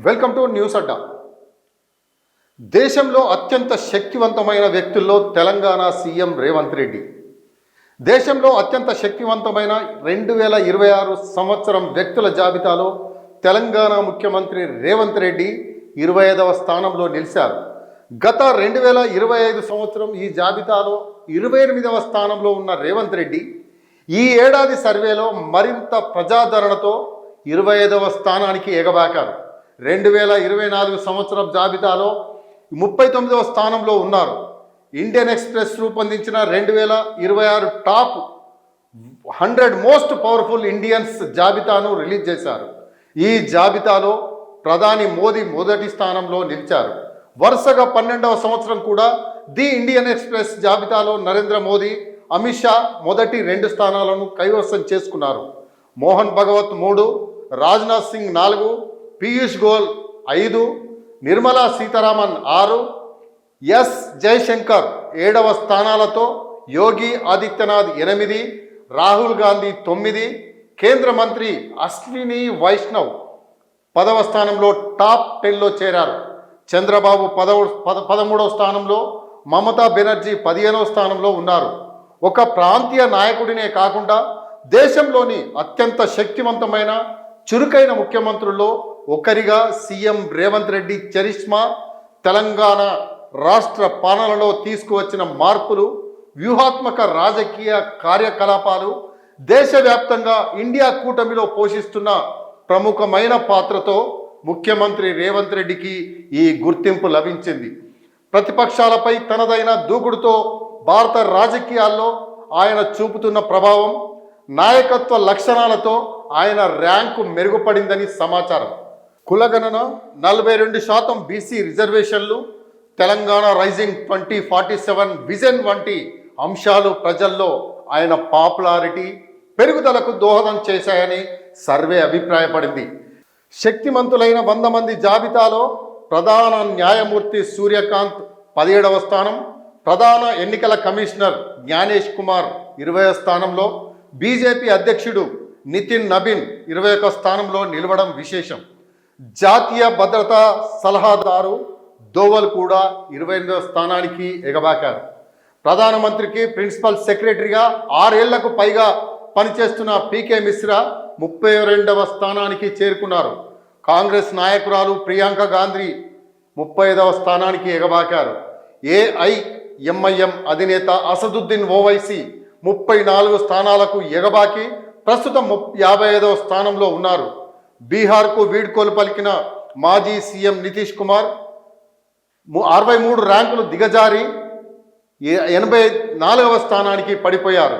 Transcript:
Welcome to news అడ్డా. దేశంలో అత్యంత శక్తివంతమైన వ్యక్తుల్లో తెలంగాణ సీఎం రేవంత్ రెడ్డి. దేశంలో అత్యంత శక్తివంతమైన 2026 సంవత్సరం వ్యక్తుల జాబితాలో తెలంగాణ ముఖ్యమంత్రి రేవంత్ రెడ్డి 25వ స్థానంలో నిలిచారు. గత 2025 సంవత్సరం ఈ జాబితాలో 28వ స్థానంలో ఉన్న రేవంత్ రెడ్డి ఈ ఏడాది సర్వేలో మరింత ప్రజాదరణతో 25వ స్థానానికి ఎగబాకారు. 2024 సంవత్సరం జాబితాలో 39వ స్థానంలో ఉన్నారు. ఇండియన్ ఎక్స్ప్రెస్ రూపొందించిన 2026 టాప్ 100 మోస్ట్ పవర్ఫుల్ ఇండియన్స్ జాబితాను రిలీజ్ చేశారు. ఈ జాబితాలో ప్రధాని మోదీ మొదటి స్థానంలో నిలిచారు. వరుసగా 12వ సంవత్సరం కూడా ది ఇండియన్ ఎక్స్ప్రెస్ జాబితాలో నరేంద్ర మోదీ, అమిత్ షా మొదటి 2 స్థానాలను కైవసం చేసుకున్నారు. మోహన్ భగవత్ 3, రాజ్నాథ్ సింగ్ 4, పీయూష్ గోయల్ 5, నిర్మలా సీతారామన్ 6, ఎస్ జయశంకర్ 7వ స్థానాలతో యోగి ఆదిత్యనాథ్ 8, రాహుల్ గాంధీ 9, కేంద్ర మంత్రి అశ్విని వైష్ణవ్ 10వ స్థానంలో టాప్ 10లో చేరారు. చంద్రబాబు 13వ స్థానంలో, మమతా బెనర్జీ 15వ స్థానంలో ఉన్నారు. ఒక ప్రాంతీయ నాయకుడినే కాకుండా దేశంలోని అత్యంత శక్తివంతమైన చురుకైన ముఖ్యమంత్రుల్లో ఒకరిగా సీఎం రేవంత్ రెడ్డి చరిష్మా, తెలంగాణ రాష్ట్ర పాలనలో తీసుకువచ్చిన మార్పులు, వ్యూహాత్మక రాజకీయ కార్యకలాపాలు, దేశవ్యాప్తంగా ఇండియా కూటమిలో పోషిస్తున్న ప్రముఖమైన పాత్రతో ముఖ్యమంత్రి రేవంత్ రెడ్డికి ఈ గుర్తింపు లభించింది. ప్రతిపక్షాలపై తనదైన దూకుడుతో భారత రాజకీయాల్లో ఆయన చూపుతున్న ప్రభావం, నాయకత్వ లక్షణాలతో ఆయన ర్యాంకు మెరుగుపడిందని సమాచారం. కులగణన, 42% బీసీ రిజర్వేషన్లు, తెలంగాణ రైజింగ్ 2047 విజన్ వంటి అంశాలు ప్రజల్లో ఆయన పాపులారిటీ పెరుగుదలకు దోహదం చేశాయని సర్వే అభిప్రాయపడింది. శక్తిమంతులైన 100 మంది జాబితాలో ప్రధాన న్యాయమూర్తి సూర్యకాంత్ 17వ స్థానం, ప్రధాన ఎన్నికల కమిషనర్ జ్ఞానేష్ కుమార్ 20వ స్థానంలో, బీజేపీ అధ్యక్షుడు నితిన్ నబీన్ 21వ స్థానంలో నిలవడం విశేషం. జాతీయ భద్రతా సలహాదారు దోవల్ కూడా 28వ స్థానానికి ఎగబాకారు. ప్రధానమంత్రికి ప్రిన్సిపల్ సెక్రటరీగా 6 ఏళ్లకు పైగా పనిచేస్తున్న పీకే మిశ్రా 32వ స్థానానికి చేరుకున్నారు. కాంగ్రెస్ నాయకురాలు ప్రియాంక గాంధీ 35వ స్థానానికి ఎగబాకారు. ఏఐఎంఐఎం అధినేత అసదుద్దీన్ ఓవైసీ 34 స్థానాలకు ఎగబాకి ప్రస్తుతం 55వ స్థానంలో ఉన్నారు. బీహార్కు వీడ్కోలు పలికిన మాజీ సీఎం నితీష్ కుమార్ 63 ర్యాంకులు దిగజారి 84వ స్థానానికి పడిపోయారు.